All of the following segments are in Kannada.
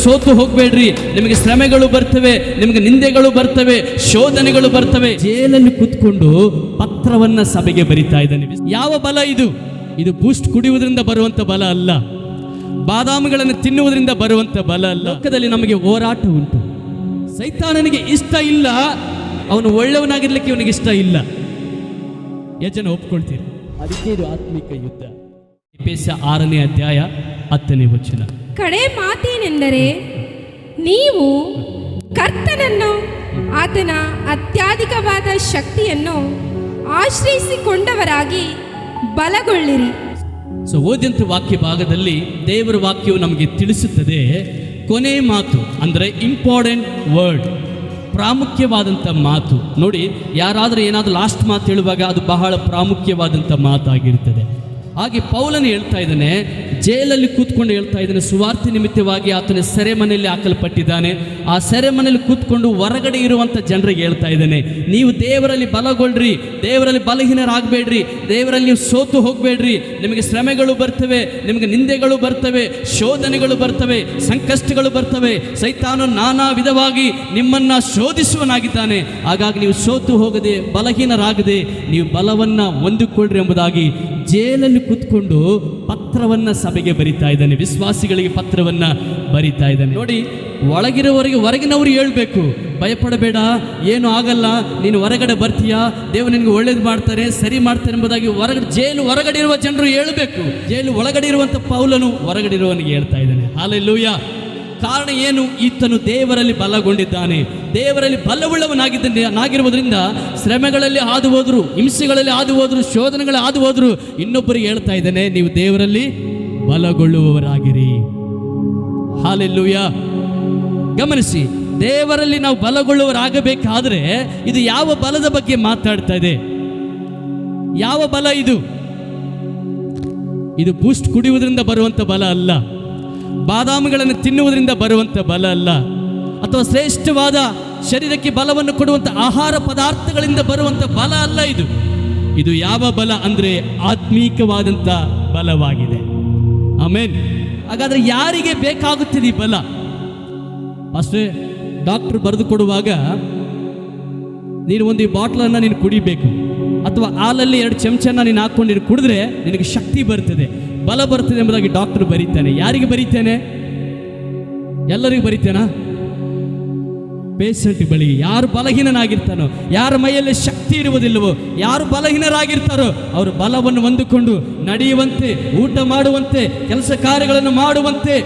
ಸೋತು ಹೋಗಬೇಡ್ರಿ, ನಿಮಗೆ ಶ್ರಮೆಗಳು ಬರ್ತವೆ, ನಿಮಗೆ ನಿಂದೆಗಳು ಬರ್ತವೆ, ಶೋಧನೆಗಳು ಬರ್ತವೆ. ಜೈಲಲ್ಲಿ ಕೂತ್ಕೊಂಡು ಪತ್ರವನ್ನ ಸಭೆಗೆ ಬರಿತಾ ಇದ್ದಾನೆ. ಯಾವ ಬಲ ಇದು? ಇದು ಬೂಸ್ಟ್ ಕುಡಿಯುವುದರಿಂದ ಬರುವಂತ ಬಲ ಅಲ್ಲ, ಬಾದಾಮಿಗಳನ್ನು ತಿನ್ನುವುದರಿಂದ ಬರುವಂತ ಬಲ ಅಲ್ಲ. ಲೋಕದಲ್ಲಿ ನಮಗೆ ಹೋರಾಟ ಉಂಟು. ಸೈತಾನನಿಗೆ ಇಷ್ಟ ಇಲ್ಲ, ಅವನು ಒಳ್ಳೆಯವನಾಗಿರ್ಲಿಕ್ಕೆ ಇವನಿಗೆ ಇಷ್ಟ ಇಲ್ಲ. ಎಷ್ಟು ಜನ ಒಪ್ಕೊಳ್ತೀರಿ? ಅದಕ್ಕೆ ಇದು ಆತ್ಮಿಕ ಯುದ್ಧ. ಎಫೆಸ 6ನೇ ಅಧ್ಯಾಯ 10ನೇ ವಚನ. ಕಡೆ ಮಾತೇನೆಂದರೆ, ನೀವು ಕರ್ತನನ್ನು, ಆತನ ಅತ್ಯಧಿಕವಾದ ಶಕ್ತಿಯನ್ನು ಆಶ್ರಯಿಸಿಕೊಂಡವರಾಗಿ ಬಲಗೊಳ್ಳಿರಿ. ಸೊ ಓದಿದಂಥ ವಾಕ್ಯ ಭಾಗದಲ್ಲಿ ದೇವರ ವಾಕ್ಯವು ನಮಗೆ ತಿಳಿಸುತ್ತದೆ. ಕೊನೆ ಮಾತು ಅಂದರೆ ಇಂಪಾರ್ಟೆಂಟ್ ವರ್ಡ್, ಪ್ರಾಮುಖ್ಯವಾದಂಥ ಮಾತು. ನೋಡಿ, ಯಾರಾದರೂ ಏನಾದರೂ ಲಾಸ್ಟ್ ಮಾತು ಹೇಳುವಾಗ ಅದು ಬಹಳ ಪ್ರಾಮುಖ್ಯವಾದಂಥ ಮಾತಾಗಿರ್ತದೆ. ಹಾಗೆ ಪೌಲನು ಹೇಳ್ತಾ ಇದ್ದಾನೆ, ಜೈಲಲ್ಲಿ ಕೂತ್ಕೊಂಡು ಹೇಳ್ತಾ ಇದ್ದಾನೆ, ಸುವಾರ್ತೆ ನಿಮಿತ್ತವಾಗಿ ಆತನ ಸೆರೆಮನೆಯಲ್ಲಿ ಹಾಕಲ್ಪಟ್ಟಿದ್ದಾನೆ. ಆ ಸೆರೆಮನೆಯಲ್ಲಿ ಕೂತ್ಕೊಂಡು ಹೊರಗಡೆ ಇರುವಂಥ ಜನರಿಗೆ ಹೇಳ್ತಾ ಇದ್ದಾನೆ, ನೀವು ದೇವರಲ್ಲಿ ಬಲಗೊಳ್ಳ್ರಿ, ದೇವರಲ್ಲಿ ಬಲಹೀನರಾಗಬೇಡ್ರಿ, ದೇವರಲ್ಲಿ ನೀವು ಸೋತು ಹೋಗಬೇಡ್ರಿ. ನಿಮಗೆ ಶ್ರಮೆಗಳು ಬರ್ತವೆ, ನಿಮಗೆ ನಿಂದೆಗಳು ಬರ್ತವೆ, ಶೋಧನೆಗಳು ಬರ್ತವೆ, ಸಂಕಷ್ಟಗಳು ಬರ್ತವೆ. ಸೈತಾನು ನಾನಾ ವಿಧವಾಗಿ ನಿಮ್ಮನ್ನು ಶೋಧಿಸುವನಾಗಿದ್ದಾನೆ. ಹಾಗಾಗಿ ನೀವು ಸೋತು ಹೋಗದೆ, ಬಲಹೀನರಾಗದೆ ನೀವು ಬಲವನ್ನು ಹೊಂದಿಕೊಳ್ಳ್ರಿ ಎಂಬುದಾಗಿ ಜೈಲಲ್ಲಿ ಕೂತ್ಕೊಂಡು ಪತ್ರವನ್ನ ಸಭೆಗೆ ಬರಿತಾ ಇದ್ದಾನೆ, ವಿಶ್ವಾಸಿಗಳಿಗೆ ಪತ್ರವನ್ನ ಬರಿತಾ ಇದ್ದಾನೆ. ನೋಡಿ, ಒಳಗಿರೋವರೆಗೆ ಹೊರಗಿನವರು ಹೇಳ್ಬೇಕು, ಭಯಪಡಬೇಡ, ಏನು ಆಗಲ್ಲ, ನೀನು ಹೊರಗಡೆ ಬರ್ತೀಯಾ, ದೇವರು ನಿನಗೆ ಒಳ್ಳೇದು ಮಾಡ್ತಾರೆ, ಸರಿ ಮಾಡ್ತಾರೆ ಎಂಬುದಾಗಿ ಜೈಲು ಹೊರಗಡೆ ಇರುವ ಜನರು ಹೇಳ್ಬೇಕು. ಜೈಲು ಒಳಗಡೆ ಇರುವಂಥ ಪೌಲನು ಹೊರಗಡೆ ಇರುವವನಿಗೆ ಹೇಳ್ತಾ ಇದ್ದಾನೆ. ಹಲ್ಲೆಲೂಯಾ. ಕಾರಣ ಏನು? ಈತನು ದೇವರಲ್ಲಿ ಬಲಗೊಂಡಿದ್ದಾನೆ, ದೇವರಲ್ಲಿ ಬಲವುಳ್ಳವನಾಗಿರುವುದರಿಂದ ಶ್ರಮೆಗಳಲ್ಲಿ ಹಾದು ಹೋದ್ರು, ಹಿಂಸೆಗಳಲ್ಲಿ ಹಾದು ಹೋದ್ರು, ಶೋಧನೆಗಳಲ್ಲಿ ಹಾದು ಹೋದ್ರು, ಇನ್ನೊಬ್ಬರಿಗೆ ಹೇಳ್ತಾ ಇದ್ದಾನೆ, ನೀವು ದೇವರಲ್ಲಿ ಬಲಗೊಳ್ಳುವವರಾಗಿರಿ. ಹಲ್ಲೆಲೂಯಾ. ಗಮನಿಸಿ, ದೇವರಲ್ಲಿ ನಾವು ಬಲಗೊಳ್ಳುವವರಾಗಬೇಕಾದ್ರೆ ಇದು ಯಾವ ಬಲದ ಬಗ್ಗೆ ಮಾತಾಡ್ತಾ ಇದೆ? ಯಾವ ಬಲ ಇದು? ಇದು ಬೂಸ್ಟ್ ಕುಡಿಯುವುದರಿಂದ ಬರುವಂತ ಬಲ ಅಲ್ಲ, ಬಾದಾಮಿಗಳನ್ನು ತಿನ್ನುವುದರಿಂದ ಬರುವಂಥ ಬಲ ಅಲ್ಲ, ಅಥವಾ ಶ್ರೇಷ್ಠವಾದ ಶರೀರಕ್ಕೆ ಬಲವನ್ನು ಕೊಡುವಂಥ ಆಹಾರ ಪದಾರ್ಥಗಳಿಂದ ಬರುವಂಥ ಬಲ ಅಲ್ಲ. ಇದು ಯಾವ ಬಲ ಅಂದರೆ ಆತ್ಮೀಕವಾದಂಥ ಬಲವಾಗಿದೆ. ಆಮೇನ್. ಹಾಗಾದ್ರೆ ಯಾರಿಗೆ ಬೇಕಾಗುತ್ತದೆ ಈ ಬಲ? ಅಷ್ಟೇ, ಡಾಕ್ಟರ್ ಬರೆದು ಕೊಡುವಾಗ ನೀನು ಒಂದು ಈ ಬಾಟ್ಲನ್ನು ನೀನು ಕುಡಿಬೇಕು, ಅಥವಾ ಹಾಲಲ್ಲಿ 2 ಚಮಚನ ನೀನು ಹಾಕ್ಕೊಂಡು ಕುಡಿದ್ರೆ ನಿನಗೆ ಶಕ್ತಿ ಬರ್ತದೆ, ಬಲ ಬರ್ತದೆ ಎಂಬುದಾಗಿ ಡಾಕ್ಟರ್ ಬರೀತಾನೆ. ಯಾರಿಗೆ ಬರೀತಾನೆ? ಎಲ್ಲರಿಗೂ ಬರೀತಾನಾ? ಪೇಷಂಟ್ ಬಳಿ. ಯಾರು ಬಲಹೀನನಾಗಿರ್ತಾನೋ, ಯಾರ ಮೈಯಲ್ಲಿ ಶಕ್ತಿ ಇರುವುದಿಲ್ಲವೋ, ಯಾರು ಬಲಹೀನರಾಗಿರ್ತಾರೋ ಅವರು ಬಲವನ್ನು ಹೊಂದಿಕೊಂಡು ನಡೆಯುವಂತೆ, ಊಟ ಮಾಡುವಂತೆ, ಕೆಲಸ ಕಾರ್ಯಗಳನ್ನು ಮಾಡುವಂತೆ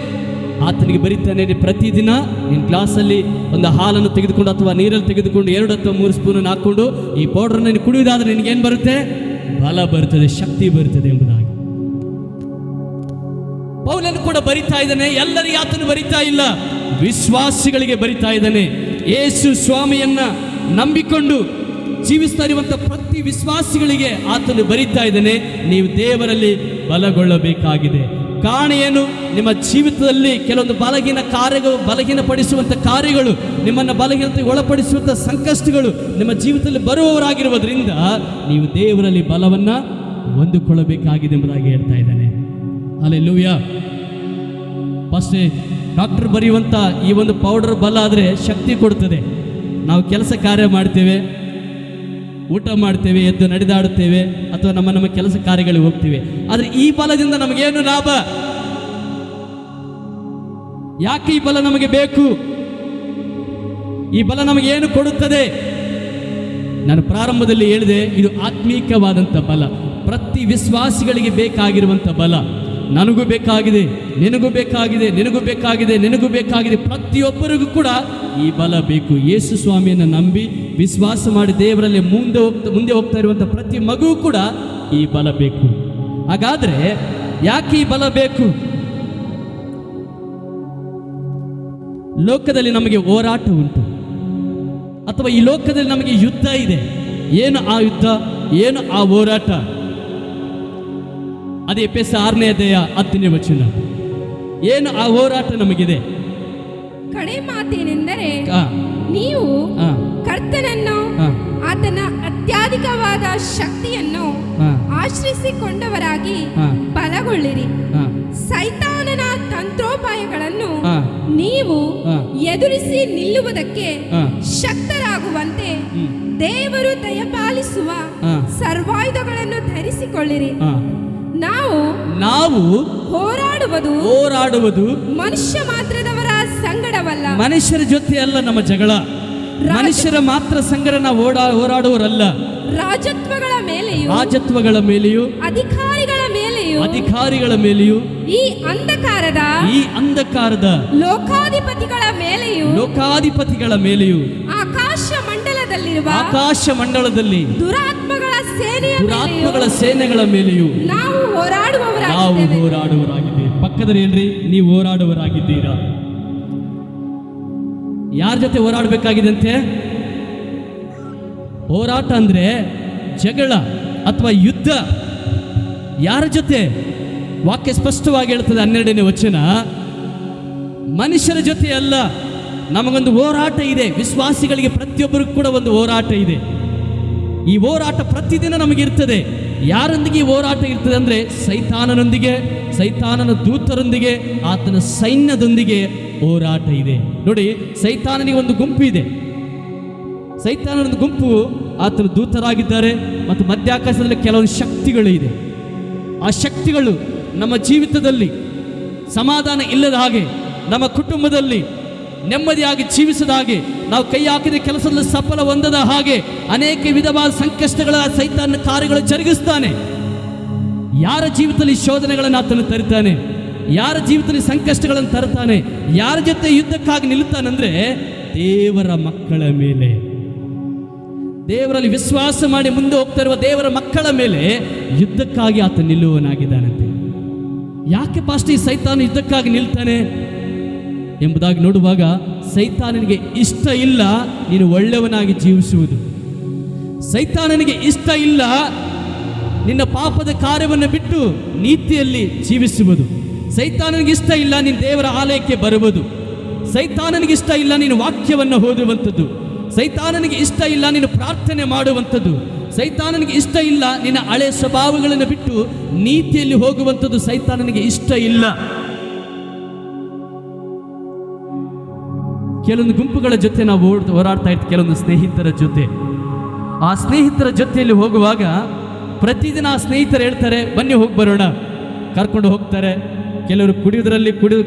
ಆತನಿಗೆ ಬರೀತಾನೆ. ಪ್ರತಿದಿನ ನಿನ್ನ ಗ್ಲಾಸಲ್ಲಿ ಒಂದು ಹಾಲನ್ನು ತೆಗೆದುಕೊಂಡು ಅಥವಾ ನೀರಲ್ಲಿ ತೆಗೆದುಕೊಂಡು 2 ಅಥವಾ 3 ಸ್ಪೂನನ್ನು ಹಾಕ್ಕೊಂಡು ಈ ಪೌಡರ್ನ ನೀನು ಕುಡಿಯುವುದಾದ್ರೆ ನಿನಗೇನು ಬರುತ್ತೆ? ಬಲ ಬರ್ತದೆ, ಶಕ್ತಿ ಬರ್ತದೆ ಎಂಬುದಾಗಿ ಪೌಲನು ಕೂಡ ಬರಿತಾ ಇದ್ದಾನೆ. ಎಲ್ಲರಿಗೆ ಆತನು ಬರಿತಾ ಇಲ್ಲ, ವಿಶ್ವಾಸಿಗಳಿಗೆ ಬರಿತಾ ಇದ್ದಾನೆ. ಯೇಸು ಸ್ವಾಮಿಯನ್ನ ನಂಬಿಕೊಂಡು ಜೀವಿಸ್ತಾ ಇರುವಂಥ ಪ್ರತಿ ವಿಶ್ವಾಸಿಗಳಿಗೆ ಆತನು ಬರಿತಾ ಇದ್ದಾನೆ, ನೀವು ದೇವರಲ್ಲಿ ಬಲಗೊಳ್ಳಬೇಕಾಗಿದೆ. ಕಾರಣ ಏನು? ನಿಮ್ಮ ಜೀವಿತದಲ್ಲಿ ಕೆಲವೊಂದು ಬಲಹೀನಪಡಿಸುವಂಥ ಕಾರ್ಯಗಳು, ನಿಮ್ಮನ್ನು ಬಲಹೀನತೆಗೆ ಒಳಪಡಿಸುವಂಥ ಸಂಕಷ್ಟಗಳು ನಿಮ್ಮ ಜೀವಿತದಲ್ಲಿ ಬರುವವರಾಗಿರುವುದರಿಂದ ನೀವು ದೇವರಲ್ಲಿ ಬಲವನ್ನು ಹೊಂದಿಕೊಳ್ಳಬೇಕಾಗಿದೆ ಎಂಬುದಾಗಿ ಹೇಳ್ತಾ ಇದ್ದಾನೆ. ಹಲ್ಲೆಲೂಯಾ. ಫಸ್ಟ್ ಡಾಕ್ಟರ್ ಬರೆಯುವಂಥ ಈ ಒಂದು ಪೌಡರ್ ಬಲ ಆದರೆ ಶಕ್ತಿ ಕೊಡ್ತದೆ. ನಾವು ಕೆಲಸ ಕಾರ್ಯ ಮಾಡ್ತೇವೆ, ಊಟ ಮಾಡ್ತೇವೆ, ಎದ್ದು ನಡೆದಾಡುತ್ತೇವೆ, ಅಥವಾ ನಮ್ಮ ಕೆಲಸ ಕಾರ್ಯಗಳಿಗೆ ಹೋಗ್ತೇವೆ. ಆದರೆ ಈ ಬಲದಿಂದ ನಮಗೇನು ಲಾಭ? ಯಾಕೆ ಈ ಬಲ ನಮಗೆ ಬೇಕು? ಈ ಬಲ ನಮಗೇನು ಕೊಡುತ್ತದೆ? ನಾನು ಪ್ರಾರಂಭದಲ್ಲಿ ಹೇಳಿದೆ, ಇದು ಆತ್ಮೀಕವಾದಂಥ ಬಲ, ಪ್ರತಿ ವಿಶ್ವಾಸಿಗಳಿಗೆ ಬೇಕಾಗಿರುವಂಥ ಬಲ. ನನಗೂ ಬೇಕಾಗಿದೆ, ನಿನಗೂ ಬೇಕಾಗಿದೆ, ನಿನಗೂ ಬೇಕಾಗಿದೆ, ನಿನಗೂ ಬೇಕಾಗಿದೆ. ಪ್ರತಿಯೊಬ್ಬರಿಗೂ ಕೂಡ ಈ ಬಲ ಬೇಕು. ಯೇಸು ಸ್ವಾಮಿಯನ್ನು ನಂಬಿ ವಿಶ್ವಾಸ ಮಾಡಿ ದೇವರಲ್ಲಿ ಮುಂದೆ ಹೋಗ್ತಾ ಇರುವಂಥ ಪ್ರತಿ ಮಗುವು ಕೂಡ ಈ ಬಲ ಬೇಕು. ಹಾಗಾದ್ರೆ ಯಾಕೆ ಈ ಬಲ ಬೇಕು? ಲೋಕದಲ್ಲಿ ನಮಗೆ ಹೋರಾಟ ಉಂಟು, ಅಥವಾ ಈ ಲೋಕದಲ್ಲಿ ನಮಗೆ ಯುದ್ಧ ಇದೆ. ಏನು ಆ ಯುದ್ಧ? ಏನು ಆ ಹೋರಾಟ? ಅದೇ ಎಫೆಸ 6ನೇ ಅಧ್ಯಾಯ 10ನೇ ವಚನ. ಏನು ಆ ಹೋರಾಟ ನಮಗಿದೆ? ಕಡೆ ಮಾತೇನೆಂದರೆ, ನೀವು ಕರ್ತನನ್ನು, ಆತನ ಅತ್ಯಧಿಕವಾದ ಶಕ್ತಿಯನ್ನು ಆಶ್ರಯಿಸಿಕೊಂಡವರಾಗಿ ಬಲಗೊಳ್ಳಿರಿ. ಸೈತಾನನ ತಂತ್ರೋಪಾಯಗಳನ್ನು ಹಾ. ನೀವು ಹಾ. ಎದುರಿಸಿ ನಿಲ್ಲುವುದಕ್ಕೆ ಹಾ. ಶಕ್ತರಾಗುವಂತೆ ದೇವರು ದಯಪಾಲಿಸುವ ಹಾ. ಸರ್ವಾಯುಧಗಳನ್ನು ಧರಿಸಿಕೊಳ್ಳಿರಿ. ನಾವು ಹೋರಾಡುವುದು ಮನುಷ್ಯ ಮಾತ್ರದವರ ಸಂಗಡವಲ್ಲ, ಮನುಷ್ಯರ ಜೊತೆ ಅಲ್ಲ. ನಮ್ಮ ಜಗಳ ಮನುಷ್ಯರ ಮಾತ್ರ ಸಂಗಡ ನಾವು ಹೋರಾಡುವರಲ್ಲ. ರಾಜತ್ವಗಳ ಮೇಲೆಯೂ ಅಧಿಕಾರಿಗಳ ಮೇಲೆಯೂ ಈ ಅಂಧಕಾರದ ಲೋಕಾಧಿಪತಿಗಳ ಮೇಲೆಯೂ ಆಕಾಶ ಮಂಡಲದಲ್ಲಿ ದುರಾತ್ಮಗಳ ಸೇನೆಗಳ ಮೇಲೆಯೂ ನಾವು ಹೋರಾಡುವವರಾಗಿದ್ದೇವೆ. ಪಕ್ಕದಲ್ಲಿ ಹೇಳ್ರಿ, ನೀವು ಹೋರಾಡುವವರಾಗಿದ್ದೀರಾ. ಯಾರ ಜೊತೆ ಹೋರಾಡಬೇಕಾಗಿದೆ ಅಂತೆ? ಹೋರಾಟ ಅಂದ್ರೆ ಜಗಳ ಅಥವಾ ಯುದ್ಧ. ಯಾರ ಜೊತೆ? ವಾಕ್ಯ ಸ್ಪಷ್ಟವಾಗಿ ಹೇಳ್ತದೆ, 12ನೇ ವಚನ, ಮನುಷ್ಯರ ಜೊತೆ ಅಲ್ಲ. ನಮಗೊಂದು ಹೋರಾಟ ಇದೆ. ವಿಶ್ವಾಸಿಗಳಿಗೆ ಪ್ರತಿಯೊಬ್ಬರಿಗೂ ಕೂಡ ಒಂದು ಹೋರಾಟ ಇದೆ. ಈ ಹೋರಾಟ ಪ್ರತಿದಿನ ನಮಗಿರ್ತದೆ. ಯಾರೊಂದಿಗೆ ಈ ಹೋರಾಟ ಇರ್ತದೆ ಅಂದ್ರೆ ಸೈತಾನನೊಂದಿಗೆ, ಸೈತಾನನ ದೂತರೊಂದಿಗೆ, ಆತನ ಸೈನ್ಯದೊಂದಿಗೆ ಹೋರಾಟ ಇದೆ. ನೋಡಿ, ಸೈತಾನನಿಗೆ ಒಂದು ಗುಂಪು ಇದೆ. ಸೈತಾನನ ಗುಂಪು ಆತನ ದೂತರಾಗಿದ್ದಾರೆ. ಮತ್ತು ಮಧ್ಯಾಕಾಶದಲ್ಲಿ ಕೆಲವೊಂದು ಶಕ್ತಿಗಳು ಇದೆ. ಆ ಶಕ್ತಿಗಳು ನಮ್ಮ ಜೀವಿತದಲ್ಲಿ ಸಮಾಧಾನ ಇಲ್ಲದ ಹಾಗೆ, ನಮ್ಮ ಕುಟುಂಬದಲ್ಲಿ ನೆಮ್ಮದಿಯಾಗಿ ಜೀವಿಸದ ಹಾಗೆ, ನಾವು ಕೈ ಹಾಕಿದ ಕೆಲಸದಲ್ಲಿ ಸಫಲ ಹೊಂದದ ಹಾಗೆ ಅನೇಕ ವಿಧವಾದ ಸಂಕಷ್ಟಗಳ ಸೈತಾನ ಕಾರ್ಯಗಳು ಜರುಗಿಸ್ತಾನೆ. ಯಾರ ಜೀವಿತದಲ್ಲಿ ಶೋಧನೆಗಳನ್ನು ಆತನು ತರುತ್ತಾನೆ, ಯಾರ ಜೀವಿತದಲ್ಲಿ ಸಂಕಷ್ಟಗಳನ್ನು ತರುತ್ತಾನೆ, ಯಾರ ಜೊತೆ ಯುದ್ಧಕ್ಕಾಗಿ ನಿಲ್ಲುತ್ತಾನಂದ್ರೆ ದೇವರ ಮಕ್ಕಳ ಮೇಲೆ, ದೇವರಲ್ಲಿ ವಿಶ್ವಾಸ ಮಾಡಿ ಮುಂದೆ ಹೋಗ್ತಾ ಇರುವ ದೇವರ ಮಕ್ಕಳ ಮೇಲೆ ಯುದ್ಧಕ್ಕಾಗಿ ಆತ ನಿಲ್ಲುವನಾಗಿದ್ದಾನಂತೆ. ಯಾಕೆ ಪಾಸ್ಟ್ ಈ ಸೈತಾನ ಯುದ್ಧಕ್ಕಾಗಿ ನಿಲ್ತಾನೆ ಎಂಬುದಾಗಿ ನೋಡುವಾಗ, ಸೈತಾನನಿಗೆ ಇಷ್ಟ ಇಲ್ಲ ನೀನು ಒಳ್ಳೆಯವನಾಗಿ ಜೀವಿಸುವುದು. ಸೈತಾನನಿಗೆ ಇಷ್ಟ ಇಲ್ಲ ನಿನ್ನ ಪಾಪದ ಕಾರ್ಯವನ್ನು ಬಿಟ್ಟು ನೀತಿಯಲ್ಲಿ ಜೀವಿಸುವುದು. ಸೈತಾನನಿಗೆ ಇಷ್ಟ ಇಲ್ಲ ನೀನು ದೇವರ ಆಲಯಕ್ಕೆ ಬರುವುದು. ಸೈತಾನನಿಗೆ ಇಷ್ಟ ಇಲ್ಲ ನೀನು ವಾಕ್ಯವನ್ನು ಓದುವಂಥದ್ದು. ಸೈತಾನನಿಗೆ ಇಷ್ಟ ಇಲ್ಲ ನೀನು ಪ್ರಾರ್ಥನೆ ಮಾಡುವಂಥದ್ದು. ಸೈತಾನನಿಗೆ ಇಷ್ಟ ಇಲ್ಲ ನಿನ್ನ ಹಳೆ ಸ್ವಭಾವಗಳನ್ನು ಬಿಟ್ಟು ನೀತಿಯಲ್ಲಿ ಹೋಗುವಂಥದ್ದು. ಸೈತಾನನಿಗೆ ಇಷ್ಟ ಇಲ್ಲ. ಕೆಲವೊಂದು ಗುಂಪುಗಳ ಜೊತೆ ನಾವು ಹೋರಾಡ್ತಾ ಇರ್ತೀವಿ, ಕೆಲವೊಂದು ಸ್ನೇಹಿತರ ಜೊತೆ. ಆ ಸ್ನೇಹಿತರ ಜೊತೆಯಲ್ಲಿ ಹೋಗುವಾಗ ಪ್ರತಿದಿನ ಆ ಸ್ನೇಹಿತರು ಹೇಳ್ತಾರೆ, ಬನ್ನಿ ಹೋಗಿ ಬರೋಣ, ಕರ್ಕೊಂಡು ಹೋಗ್ತಾರೆ. ಕೆಲವರು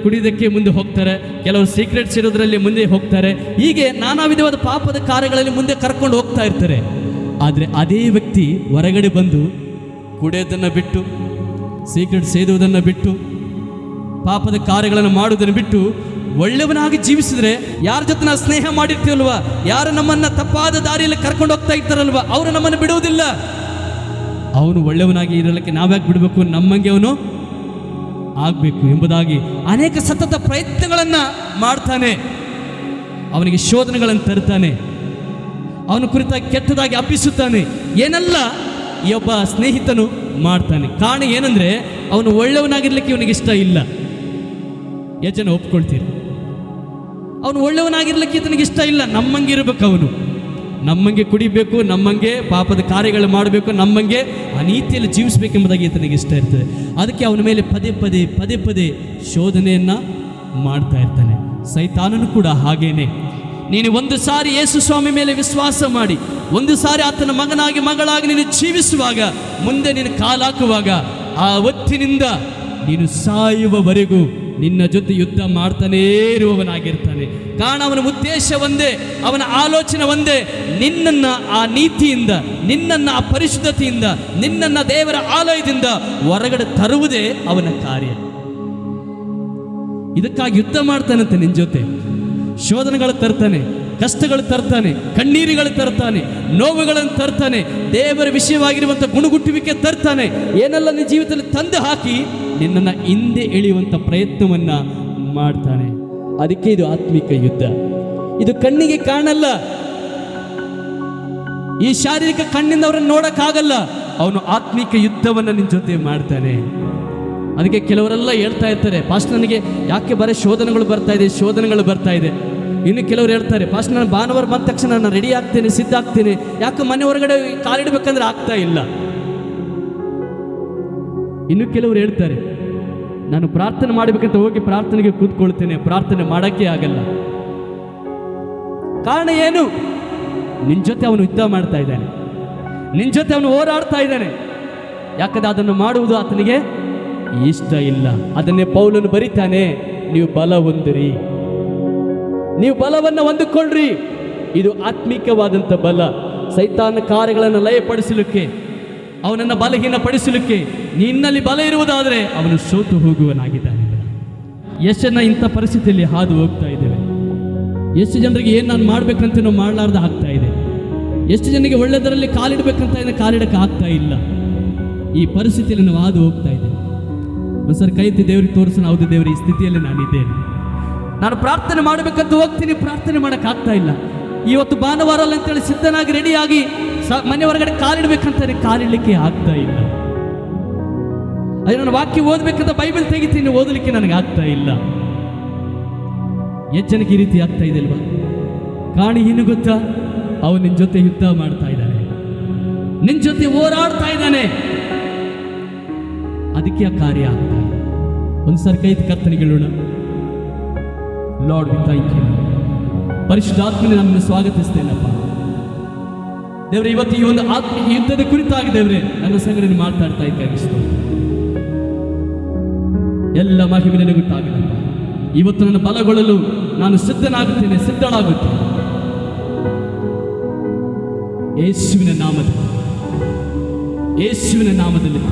ಕುಡಿಯೋದಕ್ಕೆ ಮುಂದೆ ಹೋಗ್ತಾರೆ, ಕೆಲವರು ಸೀಕ್ರೆಟ್ಸ್ ಇರೋದ್ರಲ್ಲಿ ಮುಂದೆ ಹೋಗ್ತಾರೆ. ಹೀಗೆ ನಾನಾ ವಿಧವಾದ ಪಾಪದ ಕಾರ್ಯಗಳಲ್ಲಿ ಮುಂದೆ ಕರ್ಕೊಂಡು ಹೋಗ್ತಾ ಇರ್ತಾರೆ. ಆದರೆ ಅದೇ ವ್ಯಕ್ತಿ ಹೊರಗಡೆ ಬಂದು ಕುಡಿಯೋದನ್ನು ಬಿಟ್ಟು, ಸೀಕ್ರೆಟ್ ಸೇದುವುದನ್ನು ಬಿಟ್ಟು, ಪಾಪದ ಕಾರ್ಯಗಳನ್ನು ಮಾಡುವುದನ್ನು ಬಿಟ್ಟು ಒಳ್ಳೆಯವನಾಗಿ ಜೀವಿಸಿದ್ರೆ, ಯಾರ ಜೊತೆ ನಾವು ಸ್ನೇಹ ಮಾಡಿರ್ತೀವಲ್ವ, ಯಾರು ನಮ್ಮನ್ನ ತಪ್ಪಾದ ದಾರಿಯಲ್ಲಿ ಕರ್ಕೊಂಡು ಹೋಗ್ತಾ ಇರ್ತಾರಲ್ವ, ಅವರು ನಮ್ಮನ್ನು ಬಿಡುವುದಿಲ್ಲ. ಅವನು ಒಳ್ಳೆಯವನಾಗಿ ಇರಲಿಕ್ಕೆ ನಾವ್ಯಾಕೆ ಬಿಡಬೇಕು, ನಮ್ಮಂಗೆ ಅವನು ಆಗಬೇಕು ಎಂಬುದಾಗಿ ಅನೇಕ ಸತತ ಪ್ರಯತ್ನಗಳನ್ನು ಮಾಡ್ತಾನೆ. ಅವನಿಗೆ ಶೋಧನೆಗಳನ್ನು ತರುತ್ತಾನೆ, ಅವನ ಕುರಿತಾಗಿ ಕೆಟ್ಟದಾಗಿ ಅಪ್ಪಿಸುತ್ತಾನೆ. ಏನೆಲ್ಲ ಈ ಒಬ್ಬ ಸ್ನೇಹಿತನು ಮಾಡ್ತಾನೆ. ಕಾರಣ ಏನಂದ್ರೆ ಅವನು ಒಳ್ಳೆಯವನಾಗಿರ್ಲಿಕ್ಕೆ ಇವನಿಗೆ ಇಷ್ಟ ಇಲ್ಲ. ಎಷ್ಟು ಜನ ಒಪ್ಕೊಳ್ತೀರಿ? ಅವನು ಒಳ್ಳೆಯವನಾಗಿರ್ಲಿಕ್ಕೆ ಇದನಿಗೆ ಇಷ್ಟ ಇಲ್ಲ. ನಮ್ಮಂಗೆ ಇರಬೇಕು, ಅವನು ನಮ್ಮಂಗೆ ಕುಡಿಬೇಕು, ನಮ್ಮಂಗೆ ಪಾಪದ ಕಾರ್ಯಗಳು ಮಾಡಬೇಕು, ನಮ್ಮಂಗೆ ಅನೀತಿಯಲ್ಲಿ ಜೀವಿಸಬೇಕೆಂಬುದಾಗಿ ಈತನಿಗೆ ಇಷ್ಟ ಇರ್ತದೆ. ಅದಕ್ಕೆ ಅವನ ಮೇಲೆ ಪದೇ ಪದೇ ಶೋಧನೆಯನ್ನು ಮಾಡ್ತಾ ಇರ್ತಾನೆ. ಸೈತಾನನು ಕೂಡ ಹಾಗೇನೆ. ನೀನು ಒಂದು ಸಾರಿ ಯೇಸು ಸ್ವಾಮಿ ಮೇಲೆ ವಿಶ್ವಾಸ ಮಾಡಿ, ಒಂದು ಸಾರಿ ಆತನ ಮಗಳಾಗಿ ನೀನು ಜೀವಿಸುವಾಗ, ಮುಂದೆ ನೀನು ಕಾಲಾಕುವಾಗ, ಆ ಹೊತ್ತಿನಿಂದ ನೀನು ಸಾಯುವವರೆಗೂ ನಿನ್ನ ಜೊತೆ ಯುದ್ಧ ಮಾಡ್ತಾನೇ ಇರುವವನಾಗಿರ್ತಾನೆ. ಕಾರಣ ಅವನ ಉದ್ದೇಶ ಒಂದೇ, ಅವನ ಆಲೋಚನೆ ಒಂದೇ, ನಿನ್ನನ್ನು ಆ ನೀತಿಯಿಂದ, ನಿನ್ನನ್ನು ಆ ಪರಿಶುದ್ಧತೆಯಿಂದ, ನಿನ್ನನ್ನು ದೇವರ ಆಲಯದಿಂದ ಹೊರಗಡೆ ತರುವುದೇ ಅವನ ಕಾರ್ಯ. ಇದಕ್ಕಾಗಿ ಯುದ್ಧ ಮಾಡ್ತಾನಂತೆ. ನಿನ್ನ ಜೊತೆ ಶೋಧನೆಗಳು ತರ್ತಾನೆ, ಕಷ್ಟಗಳು ತರ್ತಾನೆ, ಕಣ್ಣೀರುಗಳು ತರ್ತಾನೆ, ನೋವುಗಳನ್ನು ತರ್ತಾನೆ, ದೇವರ ವಿಷಯವಾಗಿರುವಂಥ ಗುಣಗುಟ್ಟುವಿಕೆ ತರ್ತಾನೆ. ಏನೆಲ್ಲ ನಿನ್ನ ಜೀವಿತದಲ್ಲಿ ತಂದು ಹಾಕಿ ನಿನ್ನನ್ನು ಹಿಂದೆ ಎಳೆಯುವಂಥ ಪ್ರಯತ್ನವನ್ನು ಮಾಡ್ತಾನೆ. ಅದಕ್ಕೆ ಇದು ಆತ್ಮಿಕ ಯುದ್ಧ. ಇದು ಕಣ್ಣಿಗೆ ಕಾಣಲ್ಲ. ಈ ಶಾರೀರಿಕ ಕಣ್ಣಿಂದ ಅವರನ್ನು ನೋಡಕ್ಕಾಗಲ್ಲ. ಅವನು ಆತ್ಮಿಕ ಯುದ್ಧವನ್ನು ನಿನ್ನ ಜೊತೆ ಮಾಡ್ತಾನೆ. ಅದಕ್ಕೆ ಕೆಲವರೆಲ್ಲ ಹೇಳ್ತಾ ಇರ್ತಾರೆ, ಪಾಸ್ಟ್ ನನಗೆ ಯಾಕೆ ಬರೀ ಶೋಧನೆಗಳು ಬರ್ತಾ ಇದೆ. ಇನ್ನು ಕೆಲವರು ಹೇಳ್ತಾರೆ, ಪಾಸ್ಟ್ ನಾನು ಭಾನುವಾರ ಬಂದ ತಕ್ಷಣ ನಾನು ರೆಡಿ ಆಗ್ತೇನೆ, ಸಿದ್ಧ ಆಗ್ತೇನೆ, ಯಾಕೆ ಮನೆ ಹೊರಗಡೆ ಕಾಲಿಡ್ಬೇಕಂದ್ರೆ ಆಗ್ತಾ ಇಲ್ಲ. ಇನ್ನು ಕೆಲವರು ಹೇಳ್ತಾರೆ, ನಾನು ಪ್ರಾರ್ಥನೆ ಮಾಡಬೇಕಂತ ಹೋಗಿ ಪ್ರಾರ್ಥನೆಗೆ ಕೂತ್ಕೊಳ್ತೇನೆ, ಪ್ರಾರ್ಥನೆ ಮಾಡೋಕ್ಕೆ ಆಗಲ್ಲ. ಕಾರಣ ಏನು? ನಿನ್ನ ಜೊತೆ ಅವನು ಯುದ್ಧ ಮಾಡ್ತಾ ಇದ್ದಾನೆ, ನಿನ್ನ ಜೊತೆ ಅವನು ಹೋರಾಡ್ತಾ ಇದ್ದಾನೆ. ಯಾಕಂದ್ರೆ ಅದನ್ನು ಮಾಡುವುದು ಆತನಿಗೆ ಇಷ್ಟ ಇಲ್ಲ. ಅದನ್ನೇ ಪೌಲನು ಬರೀತಾನೆ, ನೀವು ಬಲ ಹೊಂದಿರಿ, ನೀವು ಬಲವನ್ನು ಹೊಂದಿಕೊಳ್ಳ್ರಿ. ಇದು ಆತ್ಮಿಕವಾದಂಥ ಬಲ. ಸೈತಾನ ಕಾರ್ಯಗಳನ್ನು ಲಯಪಡಿಸಲಿಕ್ಕೆ, ಅವನನ್ನು ಬಲಹೀನಪಡಿಸಲಿಕ್ಕೆ ನಿನ್ನಲ್ಲಿ ಬಲ ಇರುವುದಾದರೆ ಅವನು ಸೋತು ಹೋಗುವನಾಗಿದ್ದಾನೆ. ಎಷ್ಟು ಜನ ಇಂಥ ಪರಿಸ್ಥಿತಿಯಲ್ಲಿ ಹಾದು ಹೋಗ್ತಾ ಇದ್ದೇವೆ. ಎಷ್ಟು ಜನರಿಗೆ ಏನು ನಾನು ಮಾಡಬೇಕಂತ ನಾವು ಮಾಡಲಾರ್ದ ಆಗ್ತಾ ಇದೆ. ಎಷ್ಟು ಜನರಿಗೆ ಒಳ್ಳೆದರಲ್ಲಿ ಕಾಲಿಡಬೇಕಂತ ಕಾಲಿಡಕ್ಕೆ ಆಗ್ತಾ ಇಲ್ಲ. ಈ ಪರಿಸ್ಥಿತಿಯಲ್ಲಿ ನಾವು ಹಾದು ಹೋಗ್ತಾ ಇದ್ದೇವೆ. ಸರ್ ಕೈ ಎತ್ತಿ ದೇವ್ರಿಗೆ ತೋರಿಸೋಣ, ಹೌದು ದೇವ್ರ, ಈ ಸ್ಥಿತಿಯಲ್ಲಿ ನಾನಿದ್ದೇನೆ, ನಾನು ಪ್ರಾರ್ಥನೆ ಮಾಡಬೇಕಂತ ಹೋಗ್ತೀನಿ, ಪ್ರಾರ್ಥನೆ ಮಾಡೋಕ್ಕಾಗ್ತಾ ಇಲ್ಲ. ಇವತ್ತು ಭಾನುವಾರ ಅಲ್ಲ ಅಂತೇಳಿ ಸಿದ್ಧನಾಗಿ ರೆಡಿಯಾಗಿ ಮನೆ ಹೊರಗಡೆ ಕಾಲಿಡ್ಬೇಕಂತಾನೆ ಕಾಲಿಡಲಿಕ್ಕೆ ಆಗ್ತಾ ಇಲ್ಲ. ಅದೇ ನಾನು ವಾಕ್ಯ ಓದಬೇಕಂತ ಬೈಬಲ್ ತೆಗಿತೀನಿ, ಓದಲಿಕ್ಕೆ ನನಗೆ ಆಗ್ತಾ ಇಲ್ಲ. ಎಷ್ಟು ಜನಕ್ಕೆ ಈ ರೀತಿ ಆಗ್ತಾ ಇದೆ ಅಲ್ವಾ? ಕಾಣಿ ಏನು ಗೊತ್ತಾ? ಅವನು ನಿನ್ನ ಜೊತೆ ಯುದ್ಧ ಮಾಡ್ತಾ ಇದ್ದಾನೆ, ನಿನ್ನ ಜೊತೆ ಹೋರಾಡ್ತಾ ಇದ್ದಾನೆ, ಅದಕ್ಕೆ ಆ ಕಾರ್ಯ ಆಗ್ತಾ ಇದೆ. ಒಂದ್ಸರಿ ಕೈ ಕರ್ತನಿಗೆ ಹೇಳೋಣ, ಲಾರ್ಡ್ ವಿ ಥ್ಯಾಂಕ್ ಯು. ಪರಿಶುದ್ಧಾತ್ಮನೇ ನಮ್ಮನ್ನು ಸ್ವಾಗತಿಸ್ತೇನಪ್ಪ ದೇವ್ರೆ. ಇವತ್ತು ಈ ಒಂದು ಆತ್ಮಿಕ ಯುದ್ಧದ ಕುರಿತಾಗಿ ದೇವ್ರೆ ನನ್ನ ಸಂಗಡ ಮಾತಾಡ್ತಾ ಇದ್ದ ಎಲ್ಲ ಮಹಿಮೆ ನನಗೆ ಗೊತ್ತಾಗಲಪ್ಪ. ಇವತ್ತು ನನ್ನ ಬಲಗೊಳ್ಳಲು ನಾನು ಸಿದ್ಧನಾಗುತ್ತೇನೆ, ಸಿದ್ಧಳಾಗುತ್ತೇನೆ. ಯೇಸುವಿನ ನಾಮದಲ್ಲಿ, ಯೇಸುವಿನ ನಾಮದಲ್ಲಿ